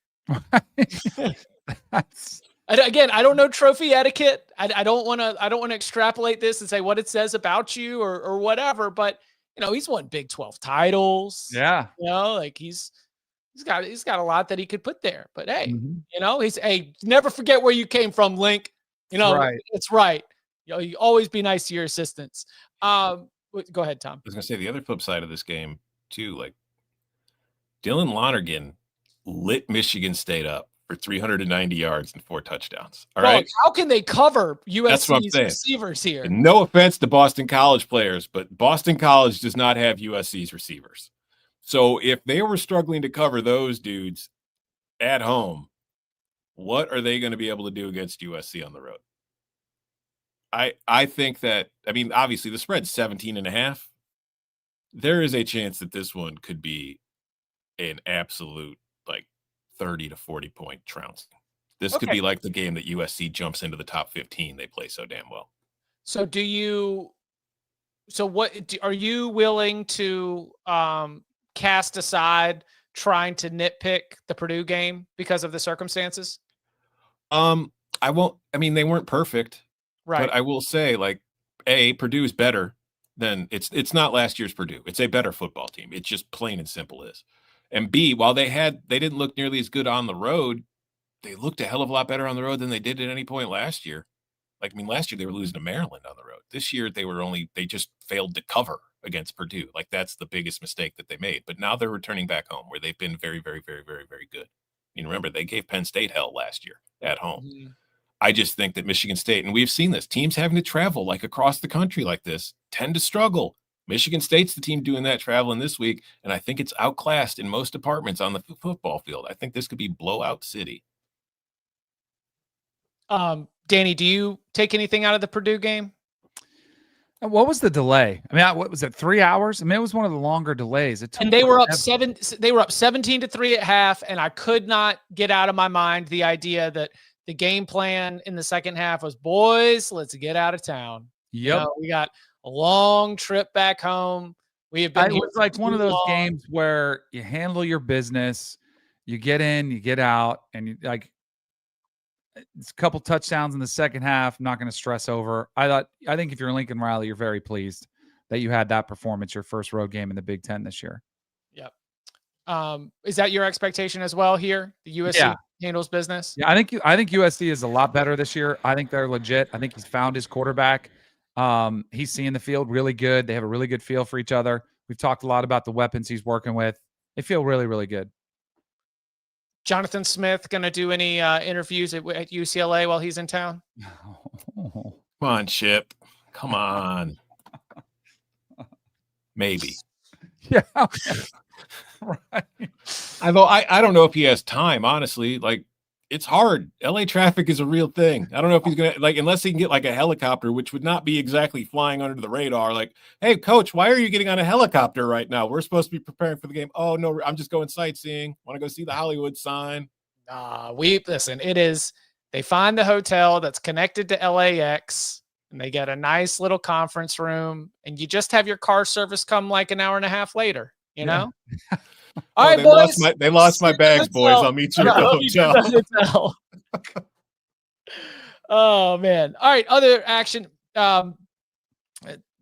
Again, I don't know trophy etiquette. I don't want to extrapolate this and say what it says about you or whatever, but he's won Big 12 titles. Yeah. He's got a lot that he could put there, but hey, he's never forget where you came from, Link. Right. It's right. You always be nice to your assistants. Go ahead, Tom. I was going to say the other flip side of this game too, like Dylan Lonergan lit Michigan State up for 390 yards and 4 touchdowns. All right. How can they cover USC's receivers here? And no offense to Boston College players, but Boston College does not have USC's receivers. So if they were struggling to cover those dudes at home, what are they going to be able to do against USC on the road? I think that, obviously the spread's 17.5. There is a chance that this one could be an absolute 30 to 40 point trouncing. This could be like the game that USC jumps into the top 15. They play so damn well. So are you willing to cast aside trying to nitpick the Purdue game because of the circumstances? I won't. They weren't perfect. Right. But I will say, Purdue is better than it's not last year's Purdue. It's a better football team. It's just plain and simple is. And B, while they didn't look nearly as good on the road, they looked a hell of a lot better on the road than they did at any point last year. Like, I mean, last year they were losing to Maryland on the road. This year they just failed to cover against Purdue. Like, that's the biggest mistake that they made. But now they're returning back home where they've been very, very, very, very, very good. I mean, remember, they gave Penn State hell last year at home. Mm-hmm. I just think that Michigan State, and we've seen this, teams having to travel like across the country like this tend to struggle. Michigan State's the team doing that traveling this week, and I think it's outclassed in most departments on the football field. I think this could be blowout city. Danny, do you take anything out of the Purdue game? What was the delay? I mean, what was it? 3 hours? I mean, it was one of the longer delays. And they were up 17-3 at half, and I could not get out of my mind the idea that the game plan in the second half was, boys, let's get out of town. Yep. You know, we got a long trip back home. We have been. It was like one of those games where you handle your business, you get in, you get out, and you like. It's a couple touchdowns in the second half. I'm not going to stress over. I think if you're Lincoln Riley, you're very pleased that you had that performance, your first road game in the Big Ten this year. Yep. Is that your expectation as well here? The USC handles business. Yeah, I think USC is a lot better this year. I think they're legit. I think he's found his quarterback. He's seeing the field really good. They have a really good feel for each other. We've talked a lot about the weapons he's working with. They feel really, really good. Jonathan Smith going to do any interviews at UCLA while he's in town? Come on, Chip. Come on. Maybe. Yeah. Right. Although I don't know if he has time, honestly. Like, it's hard. LA traffic is a real thing. I don't know if he's going to, like, unless he can get like a helicopter, which would not be exactly flying under the radar. Like, hey, coach, why are you getting on a helicopter right now? We're supposed to be preparing for the game. Oh, no, I'm just going sightseeing. Want to go see the Hollywood sign. Listen, it is, they find the hotel that's connected to LAX and they get a nice little conference room and you just have your car service come like an hour and a half later, you know? All right, boys. They lost my bags, boys. I'll meet you at the hotel. Oh, man. All right, other action.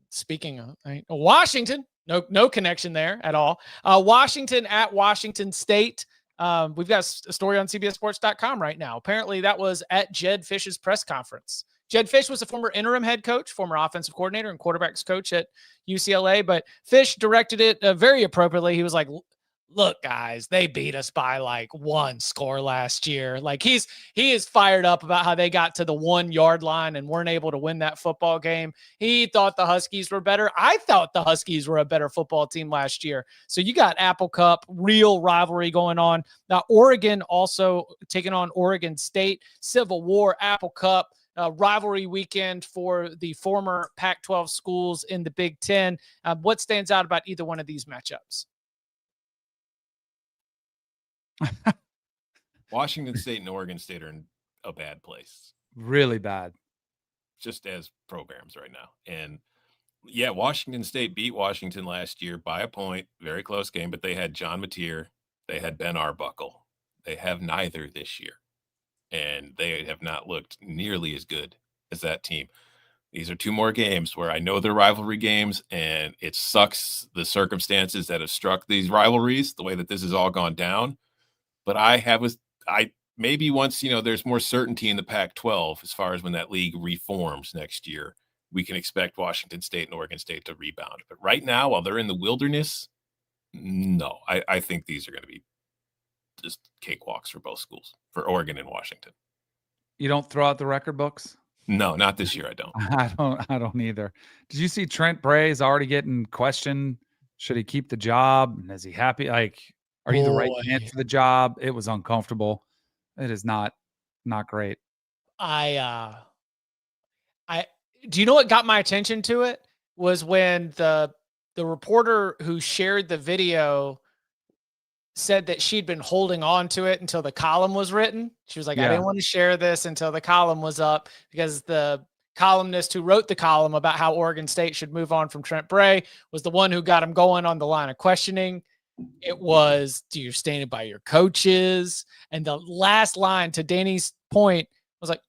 Speaking of Washington, no connection there at all. Washington at Washington State. We've got a story on CBSSports.com right now. Apparently, that was at Jed Fish's press conference. Jed Fish was a former interim head coach, former offensive coordinator, and quarterbacks coach at UCLA. But Fish directed it very appropriately. He was like, look, guys, they beat us by like 1 score last year. Like he is fired up about how they got to the 1 yard line and weren't able to win that football game. He thought the Huskies were better. I thought the Huskies were a better football team last year. So you got Apple Cup, real rivalry going on. Now, Oregon also taking on Oregon State, Civil War, Apple Cup. Rivalry weekend for the former Pac-12 schools in the Big Ten. What stands out about either one of these matchups? Washington State and Oregon State are in a bad place. Really bad. Just as programs right now. And yeah, Washington State beat Washington last year by a point. Very close game, but they had John Mateer. They had Ben Arbuckle. They have neither this year. And they have not looked nearly as good as that team. These are 2 more games where I know they're rivalry games, and it sucks the circumstances that have struck these rivalries, the way that this has all gone down. But maybe once, there's more certainty in the Pac-12 as far as when that league reforms next year, we can expect Washington State and Oregon State to rebound. But right now, while they're in the wilderness, no, I think these are going to be just cakewalks for both schools, for Oregon and Washington. You don't throw out the record books? No, not this year. I don't. I don't either. Did you see Trent Bray is already getting questioned? Should he keep the job? And is he happy? Like, are you the right man for the job? It was uncomfortable. It is not great. Do you know what got my attention to it was when the reporter who shared the video said that she'd been holding on to it until the column was written. She was like, I didn't want to share this until the column was up, because the columnist who wrote the column about how Oregon State should move on from Trent Bray was the one who got him going on the line of questioning. It was, do you stand by your coaches? And the last line, to Danny's point, was like,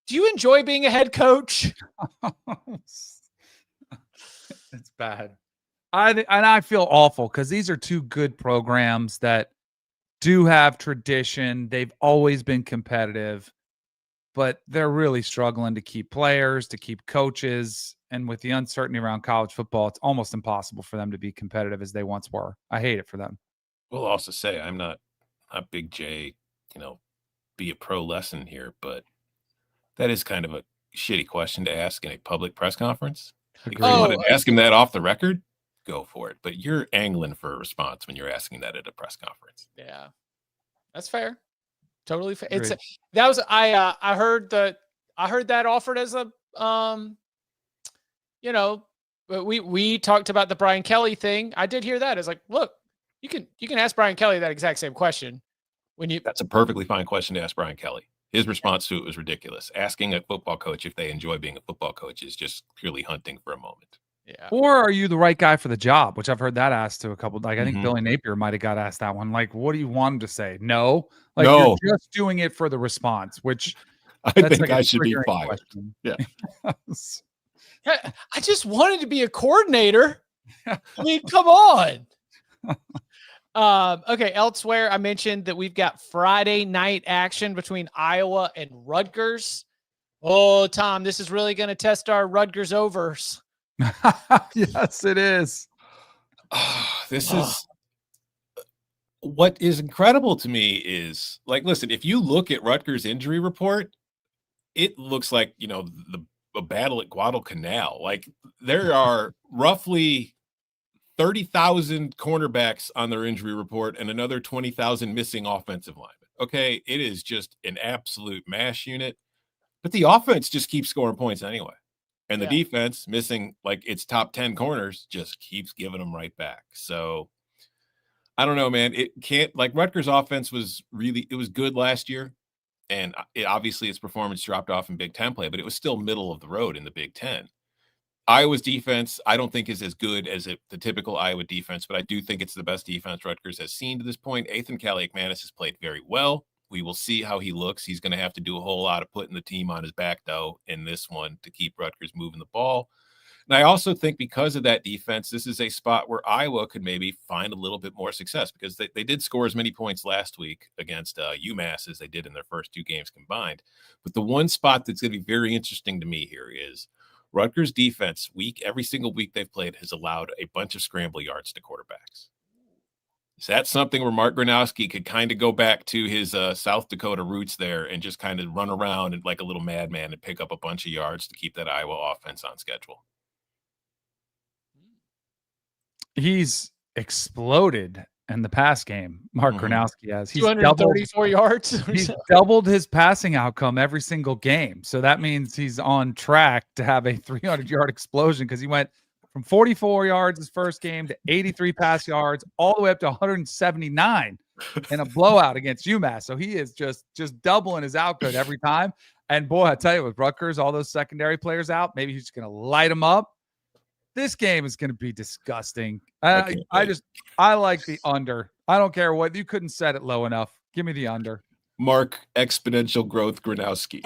do you enjoy being a head coach? It's bad. I feel awful because these are 2 good programs that do have tradition. They've always been competitive, but they're really struggling to keep players, to keep coaches. And with the uncertainty around college football, it's almost impossible for them to be competitive as they once were. I hate it for them. We'll also say I'm not a big J, be a pro lesson here, but that is kind of a shitty question to ask in a public press conference. If you want to ask him that off the record, go for it. But you're angling for a response when you're asking that at a press conference. Yeah, that's fair. Totally fair. Agreed. I heard that offered as a we talked about the Brian Kelly thing. I did hear that. It's like, look, you can ask Brian Kelly that exact same question That's a perfectly fine question to ask Brian Kelly. His response to it was ridiculous. Asking a football coach if they enjoy being a football coach is just purely hunting for a moment. Yeah. Or are you the right guy for the job? Which I've heard that asked to a couple. Like I think Billy Napier might have got asked that one. Like, what do you want him to say? No. Like No. You're just doing it for the response, which I think I should be fired. Question. Yeah. I just wanted to be a coordinator. I mean, come on. Okay. Elsewhere, I mentioned that we've got Friday night action between Iowa and Rutgers. Oh, Tom, this is really going to test our Rutgers overs. Yes, it is. This is what is incredible to me is like, listen, if you look at Rutgers' injury report, it looks like, a battle at Guadalcanal. Like there are roughly 30,000 cornerbacks on their injury report and another 20,000 missing offensive linemen. Okay. It is just an absolute mash unit, but the offense just keeps scoring points anyway. And the defense missing like its top 10 corners just keeps giving them right back. So I don't know, man. It can't like Rutgers offense was good last year. And obviously its performance dropped off in Big Ten play, but it was still middle of the road in the Big Ten. Iowa's defense, I don't think is as good as the typical Iowa defense, but I do think it's the best defense Rutgers has seen to this point. Ethan Kaliakmanis has played very well. We will see how he looks. He's going to have to do a whole lot of putting the team on his back, though, in this one to keep Rutgers moving the ball. And I also think because of that defense, this is a spot where Iowa could maybe find a little bit more success because they did score as many points last week against UMass as they did in their first two games combined. But the one spot that's going to be very interesting to me here is Rutgers defense every single week they've played has allowed a bunch of scramble yards to quarterbacks. Is that something where Mark Gronowski could kind of go back to his South Dakota roots there and just kind of run around and like a little madman and pick up a bunch of yards to keep that Iowa offense on schedule? He's exploded in the pass game. Mark Gronowski has. He's 234 yards. He's doubled his passing outcome every single game. So that means he's on track to have a 300-yard explosion because he went from 44 yards his first game to 83 pass yards, all the way up to 179 in a blowout against UMass. So he is just doubling his output every time. And boy, I tell you, with Rutgers, all those secondary players out, maybe he's just going to light them up. This game is going to be disgusting. I like the under. I don't care what you couldn't set it low enough. Give me the under. Mark exponential growth Gronowski.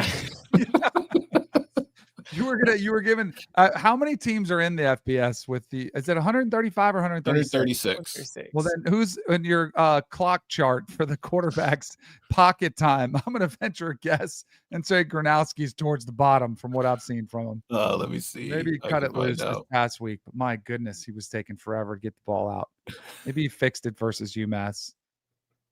You were given how many teams are in the FBS with is it 135 or 136? Well, then who's in your clock chart for the quarterback's pocket time? I'm going to venture a guess and say Gronowski's towards the bottom from what I've seen from him. Let me see. Maybe he cut it loose this past week, but my goodness, he was taking forever to get the ball out. Maybe he fixed it versus UMass.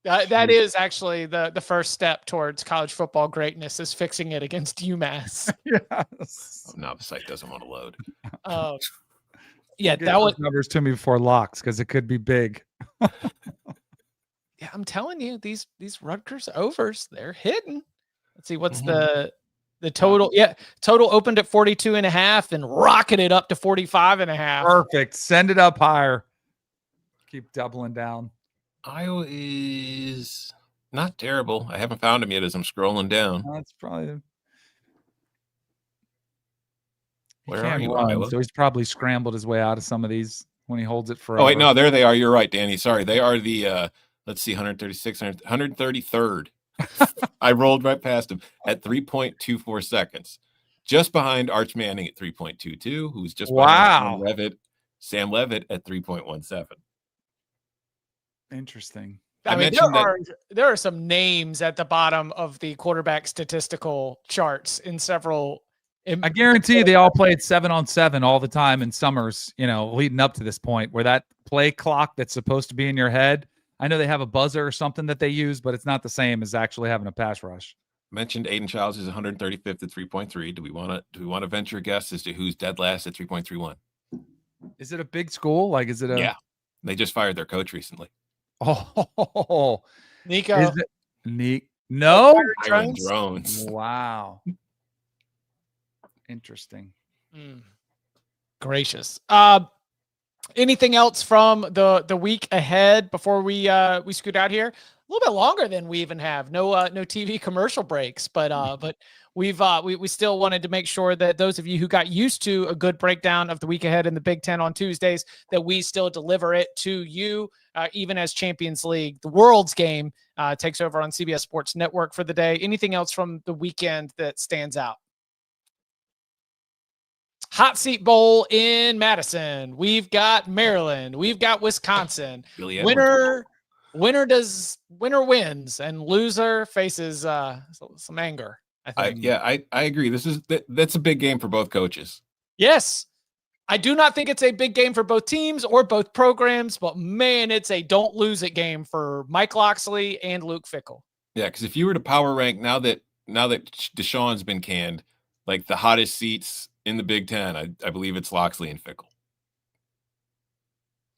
That is actually the first step towards college football greatness is fixing it against UMass. Yes. Oh, no, the site doesn't want to load. Yeah, that was numbers to me before locks because it could be big. Yeah, I'm telling you, these Rutgers overs, they're hidden. Let's see what's the total. Yeah, total opened at 42.5 and rocketed up to 45.5. Perfect. Send it up higher. Keep doubling down. Iowa is not terrible. I haven't found him yet as I'm scrolling down. That's probably where are you, Iowa? So he's probably scrambled his way out of some of these when he holds it forever. Oh, wait, no, there they are. You're right, Danny. Sorry. They are the, let's see, 136, 133rd. I rolled right past him at 3.24 seconds. Just behind Arch Manning at 3.22, who's just behind Sam Levitt at 3.17. Interesting. I mean, mentioned there are some names at the bottom of the quarterback statistical charts in several. I guarantee you they all played 7-on-7 all the time in summers, leading up to this point where that play clock that's supposed to be in your head. I know they have a buzzer or something that they use, but it's not the same as actually having a pass rush. mentioned Aiden Childs is 135th at 3.3. Do we want to venture a guess as to who's dead last at 3.31? Is it a big school? Like, is it a? Yeah, they just fired their coach recently. Oh, Nico. Is it No. Byron Drones. Wow. Interesting. Gracious. Anything else from the week ahead before we scoot out here? A little bit longer than we even have. No TV commercial breaks, but we still wanted to make sure that those of you who got used to a good breakdown of the week ahead in the Big Ten on Tuesdays, that we still deliver it to you, even as Champions League, the World's game, takes over on CBS Sports Network for the day. Anything else from the weekend that stands out? Hot Seat Bowl in Madison. We've got Maryland. We've got Wisconsin. Winner wins and loser faces some anger. I think. I agree. That's a big game for both coaches. Yes. I do not think it's a big game for both teams or both programs, but man, it's a don't lose it game for Mike Loxley and Luke Fickell. Yeah, because if you were to power rank now that Deshaun's been canned, like the hottest seats in the Big Ten, I believe it's Loxley and Fickell.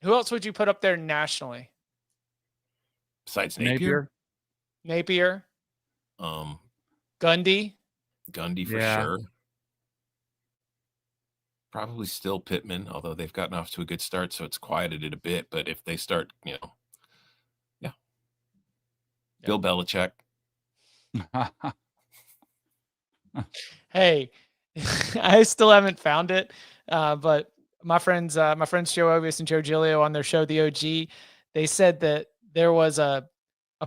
Who else would you put up there nationally? Besides Napier? Gundy for sure. Probably still Pittman, although they've gotten off to a good start, so it's quieted it a bit. But if they start, Bill Belichick. Hey, I still haven't found it, but my friends Joe Ovius and Joe Giglio on their show, The OG, they said that there was a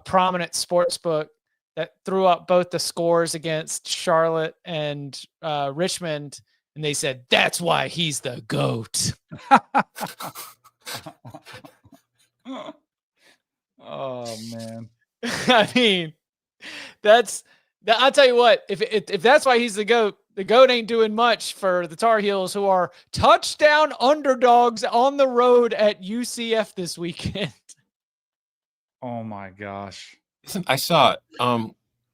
prominent sports book that threw up both the scores against Charlotte and Richmond, and they said that's why he's the GOAT. Oh man. I mean, I'll tell you what, if that's why he's the GOAT ain't doing much for the Tar Heels, who are touchdown underdogs on the road at UCF this weekend. Oh my gosh. Listen, I saw it.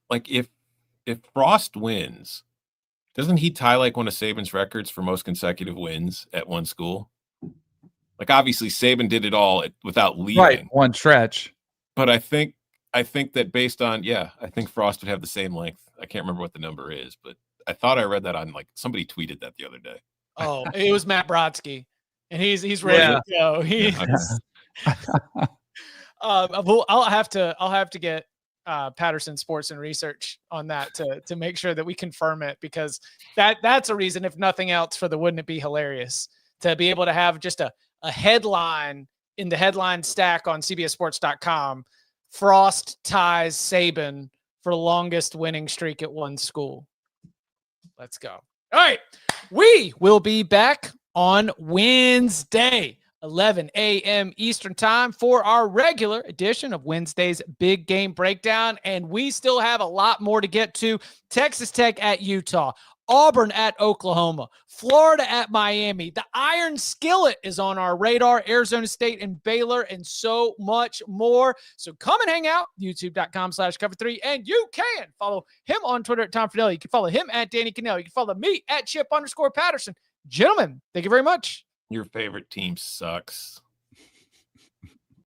Like if Frost wins, doesn't he tie like one of Saban's records for most consecutive wins at one school? Like obviously Saban did it all without leaving. Right, one stretch. But I think that based on, I think Frost would have the same length. I can't remember what the number is, but I thought I read that on somebody tweeted that the other day. Oh, it was Matt Brodsky, and he's ready to go. I'll have to get Patterson Sports and Research on that to make sure that we confirm it, because that's a reason, if nothing else, for the Wouldn't It Be Hilarious to be able to have just a headline in the headline stack on CBSSports.com. Frost ties Saban for longest winning streak at one school. Let's go. All right. We will be back on Wednesday, 11 a.m. Eastern time, for our regular edition of Wednesday's Big Game Breakdown. And we still have a lot more to get to. Texas Tech at Utah, Auburn at Oklahoma, Florida at Miami. The Iron Skillet is on our radar, Arizona State and Baylor, and so much more. So come and hang out, youtube.com/cover3. And you can follow him on Twitter at Tom Fornelli. You can follow him at Danny Kanell. You can follow me at Chip_Patterson. Gentlemen, thank you very much. Your favorite team sucks.